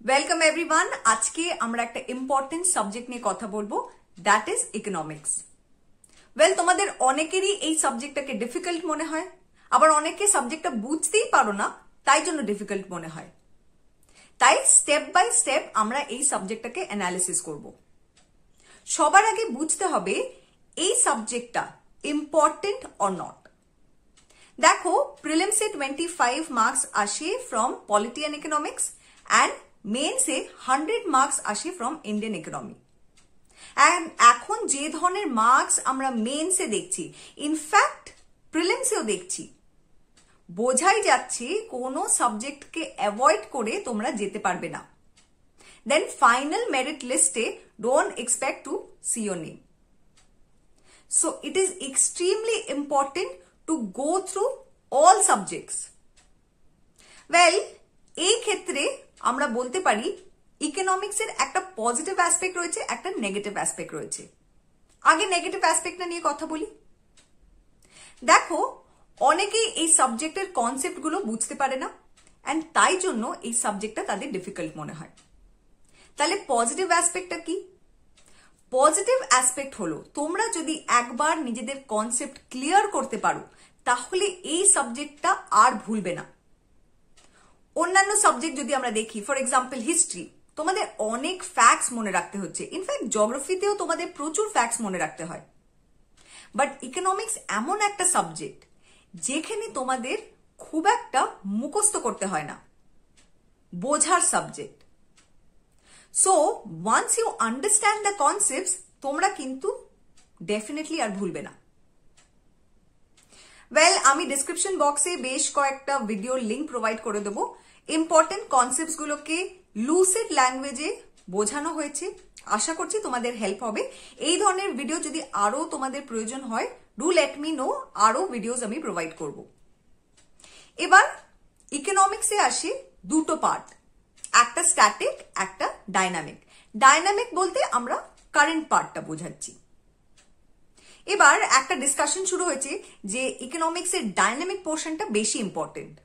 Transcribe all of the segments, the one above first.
Welcome everyone. আজকে আমরা একটা ইম্পর্টেন্ট সাবজেক্ট নিয়ে কথা বলবো, দ্যাট ইজ ইকোনমিক্স। ওয়েল, তোমাদের অনেকেরই এই সাবজেক্টটাকে ডিফিকাল্ট মনে হয়, আবার অনেকে সাবজেক্টটা বুঝতেই পারো না, তাই জন্য ডিফিকাল্ট মনে হয়। তাই স্টেপ বাই স্টেপ আমরা এই সাবজেক্টটাকে অ্যানালিসিস করব। সবার আগে বুঝতে হবে এই সাবজেক্টটা ইম্পর্টেন্ট অর নট। দেখো, প্রিলিমসে 25 মার্কস আসে from polity and economics and মেন্সে 100 মার্কস আসে ফ্রম ইন্ডিয়ান ইকোনমি। এখন যে ধরনের মার্কস আমরা মেন্সে দেখছি, ইনফ্যাক্ট প্রিলিমসেও দেখছি, বোঝাই যাচ্ছে কোনো সাবজেক্টকে অ্যাভয়েড করে তোমরা যেতে পারবে না। দেন ফাইনাল মেরিট লিস্টে don't expect to see your name. So it is extremely important to go through all subjects. Well, এই ক্ষেত্রে আমরা বলতে পারি ইকোনমিক্সের একটা পজিটিভ অ্যাসপেক্ট রয়েছে, একটা নেগেটিভ অ্যাসপেক্ট রয়েছে। আগে নেগেটিভ অ্যাসপেক্টটা নিয়ে কথা বলি। দেখো, অনেকেই এই সাবজেক্টের কনসেপ্টগুলো বুঝতে পারে না, অ্যান্ড তাই জন্য এই সাবজেক্টটা তাদের ডিফিকাল্ট মনে হয়। তাহলে পজিটিভ অ্যাসপেক্টটা কি? পজিটিভ অ্যাসপেক্ট হলো তোমরা যদি একবার নিজেদের কনসেপ্ট ক্লিয়ার করতে পারো, তাহলে এই সাবজেক্টটা আর ভুলবে না। অন্যান্য সাবজেক্ট যদি আমরা দেখি, ফর এক্সাম্পল হিস্ট্রি, তোমাদের অনেক ফ্যাক্টস মনে রাখতে হচ্ছে, ইনফ্যাক্ট জিওগ্রাফিতেও তোমাদের প্রচুর ফ্যাক্টস মনে রাখতে হয়। বাট ইকোনমিক্স এমন একটা সাবজেক্ট যেখানে তোমাদের খুব একটা মুখস্থ করতে হয় না, বোঝার subject. So once you understand the concepts, তোমরা কিন্তু ডেফিনেটলি আর ভুলবে না। ওয়েল, আমি ডিসক্রিপশন বক্সে বেশ কয়েকটা ভিডিওর লিঙ্ক প্রোভাইড করে দেবো। ইম্পর্টেন্ট কনসেপ্টস গুলোকে লুসিড ল্যাঙ্গুয়েজে বোঝানো হয়েছে, আশা করছি তোমাদের হেল্প হবে। এই ধরনের ভিডিও যদি আরো তোমাদের প্রয়োজন হয়, ডু লেট মি নো, আরো ভিডিওস আমি প্রোভাইড করব। এবার ইকোনমিক্সে আসে দুটো পার্ট, একটা স্ট্যাটিক, একটা ডাইনামিক। ডাইনামিক বলতে আমরা কারেন্ট পার্টটা বোঝাচ্ছি। এবার একটা ডিসকাশন শুরু হয়েছে যে ইকোনমিক্সের ডাইনামিক পোর্শনটা বেশি important.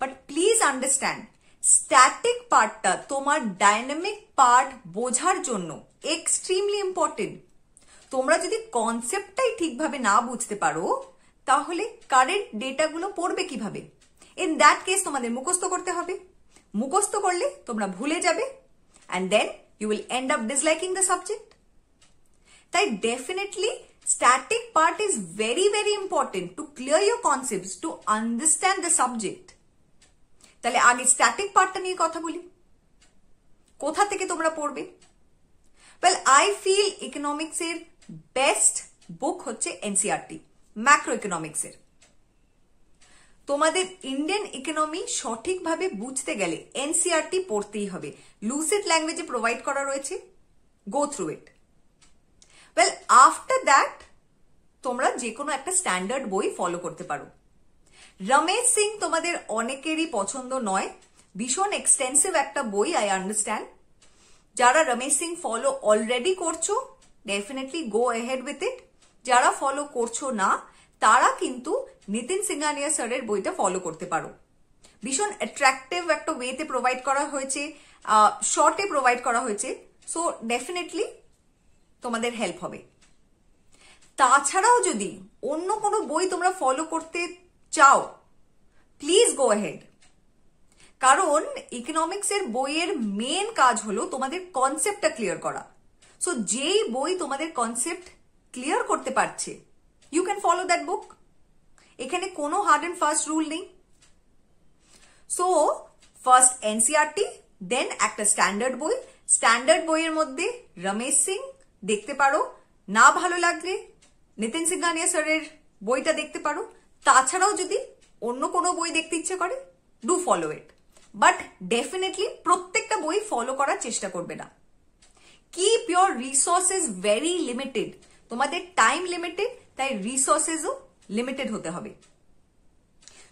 But please understand, static পার্টটা তোমার ডাইনামিক পার্ট বোঝার জন্য এক্সট্রিমলি ইম্পর্টেন্ট। তোমরা যদি কনসেপ্টটাই ঠিকভাবে না বুঝতে পারো, তাহলে কারেন্ট ডেটাগুলো পড়বে কিভাবে? ইন দ্যাট কেস তোমাদের মুখস্থ করতে হবে। মুখস্থ করলে তোমরা ভুলে যাবে, and then you will end up disliking the subject. তাই definitely static part is very very important to clear your concepts, to understand the subject. তাহলে আগে স্ট্যাটিক পার্টটা নিয়ে কথা বলি। কোথা থেকে তোমরা পড়বে? ওয়েল, আই ফিল ইকোনমিক্স এর বেস্ট বুক হচ্ছে এনসিইআরটি, ম্যাক্রো ইকোনমিক্সের। তোমাদের ইন্ডিয়ান ইকোনমি সঠিকভাবে বুঝতে গেলে এনসিইআরটি পড়তেই হবে। লুসিড ল্যাঙ্গুয়েজে প্রোভাইড করা রয়েছে, go through it. Well, after that তোমরা যে কোনো একটা স্ট্যান্ডার্ড বই ফলো করতে পারো। রমেশ সিং তোমাদের অনেকেরই পছন্দ নয়, ভীষণ এক্সটেন্সিভ একটা বই, আই আন্ডারস্ট্যান্ড। যারা রমেশ সিং ফলো অলরেডি করছো, definitely go ahead with it. যারা ফলো করছো না, তারা কিন্তু নিতিন সিংহানিয়া স্যারের বইটা ফলো করতে পারো। ভীষণ অ্যাট্রাকটিভ একটা ওয়েতে প্রোভাইড করা হয়েছে, শর্টে প্রোভাইড করা হয়েছে। সো ডেফিনেটলি তোমাদের হেল্প হবে। তাছাড়াও যদি অন্য কোনো বই তোমরা ফলো করতে চাও, প্লিজ গো অ্যাহেড। কারণ ইকোনমিক্সের বইয়ের মেন কাজ হলো তোমাদের কনসেপ্টটা ক্লিয়ার করা। সো যেই বই তোমাদের কনসেপ্ট ক্লিয়ার করতে পারছে, you can follow that book. এখানে কোনো হার্ড অ্যান্ড ফাস্ট রুল নেই। সো ফার্স্ট এনসিইআরটি, দেন একটা স্ট্যান্ডার্ড বই। স্ট্যান্ডার্ড বইয়ের মধ্যে রমেশ সিং দেখতে পারো, না ভালো লাগলে নিতিন সিংহানিয়া স্যারের বইটা দেখতে পারো। তাছাড়াও যদি অন্য কোনো বই দেখতে ইচ্ছে করে, do follow it. But definitely প্রত্যেকটা বই ফলো করার চেষ্টা করবে না। Keep your resources very limited. তোমাদের টাইম লিমিটেড, তাই রিসোর্সেসও লিমিটেড হতে হবে।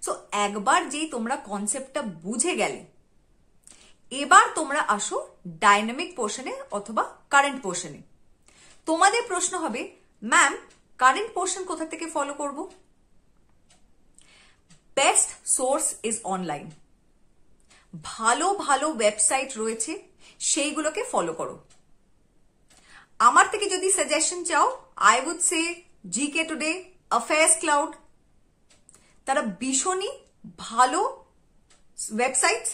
সো একবার যেই তোমরা কনসেপ্টটা বুঝে গেলে, এবার তোমরা আসো ডাইনামিক পোর্শনে অথবা কারেন্ট পোর্শনে। তোমাদের প্রশ্ন হবে, ম্যাম কারেন্ট পোর্শন কোথা থেকে ফলো করব? Best source is online. ভালো ভালো ওয়েবসাইট রয়েছে, সেইগুলোকে ফলো করো। আমার থেকে যদি সাজেশন চাও, I would say GK today, affairs cloud, তারা ভীষণই ভালো websites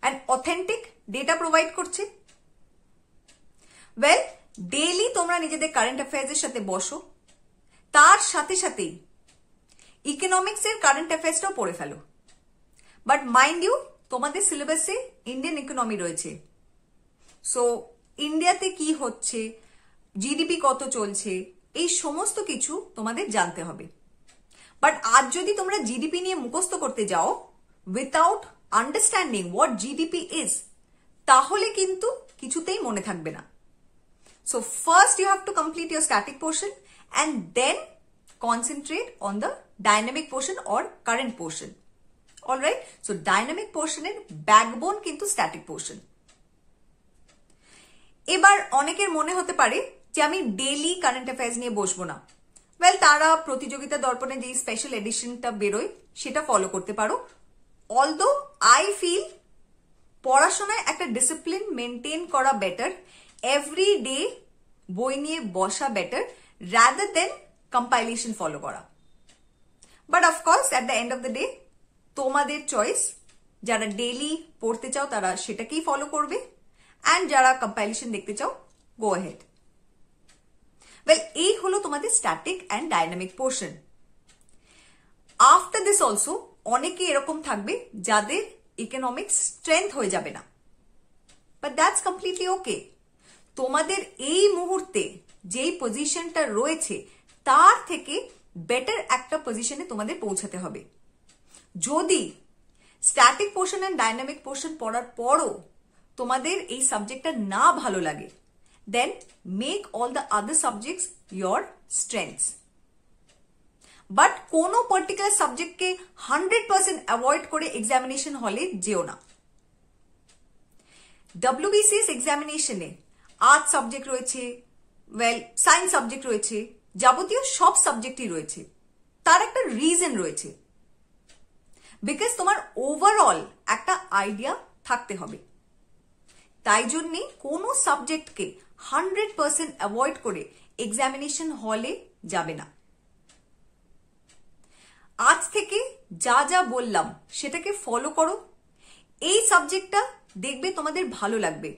and authentic data provide করছে। ওয়েল, ডেইলি তোমরা নিজেদের কারেন্ট অ্যাফেয়ার্সের সাথে বসো, তার সাথে সাথেই ইকোনমিক্সের কারেন্ট অ্যাফেয়ার্সটাও পড়ে ফেলো। বাট মাইন্ড ইউ, তোমাদের সিলেবাসে ইন্ডিয়ান ইকোনমি রয়েছে, সো ইন্ডিয়াতে কি হচ্ছে, জিডিপি কত চলছে, এই সমস্ত কিছু তোমাদের জানতে হবে। বাট আজ যদি তোমরা জিডিপি নিয়ে মুখস্থ করতে যাও without understanding what GDP is, তাহলে কিন্তু কিছুতেই মনে থাকবে না। So first you have to complete your static portion and then concentrate on the dynamic portion or current portion. Alright, so dynamic portion এর backbone কিন্তু static portion. এবার অনেকের মনে হতে পারে যে আমি ডেইলি কারেন্ট অ্যাফেয়ার্স নিয়ে বসবো না। ওয়েল, তারা প্রতিযোগিতা দর্পণে যে স্পেশাল এডিশনটা বেরোয় সেটা ফলো করতে পারো। অলদো আই ফিল পড়াশোনায় একটা ডিসিপ্লিন মেনটেন করা বেটার, এভরি ডে বই নিয়ে বসা better rather than compilation follow করা। But of course at the end of the day তোমাদের চয়েস, যারা ডেইলি পড়তে চাও তারা সেটাকেই ফলো করবে, and যারা কম্পাইলেশন দেখতে চাও গো ahead. Well, এই হলো তোমাদের static and dynamic portion. After this also অনেকে এরকম থাকবে যাদের ইকোনমিক্স স্ট্রেংথ হয়ে যাবে না, বাট দ্যাটস কমপ্লিটলি ওকে। তোমাদের এই মুহূর্তে যেই পজিশনটা রয়েছে তার থেকে বেটার একটা পজিশনে তোমাদের পৌঁছাতে হবে। যদি static portion and dynamic portion পড়ার পরও তোমাদের এই সাবজেক্টটা না ভালো লাগে, then make all the other subjects your strengths. But কোনো পার্টিকুলার সাবজেক্টকে 100% অ্যাভয়েড করে এক্সামিনেশন হলে যেও না। WBCS এক্সামিনেশনে আর্টস সাবজেক্ট রয়েছে, ওয়েল সায়েন্স সাবজেক্ট রয়েছে, যাবতীয় সব সাবজেক্টই রয়েছে, তার একটা রিজন রয়েছে, বিকজ তোমার ওভারঅল একটা আইডিয়া থাকতে হবে। তাই জন্যে কোনো সাবজেক্টকে 100% অ্যাভয়েড করে এক্সামিনেশন হলে যাবে না। আজ থেকে যা যা বললাম সেটাকে ফলো করো, এই সাবজেক্টটা দেখবে তোমাদের ভালো লাগবে।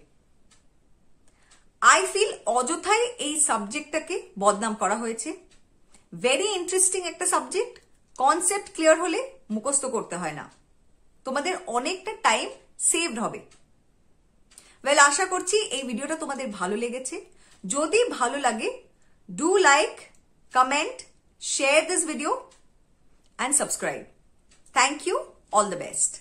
আই ফিল অযথাই এই সাবজেক্টটাকে বদনাম করা হয়েছে। ভেরি ইন্টারেস্টিং একটা সাবজেক্ট, কনসেপ্ট ক্লিয়ার হলে মুখস্থ করতে হয় না, তোমাদের অনেকটা টাইম সেভড হবে। ওয়েল, আশা করছি এই ভিডিওটা তোমাদের ভালো লেগেছে। যদি ভালো লাগে, do like, comment, share this video and subscribe. Thank you. All the best.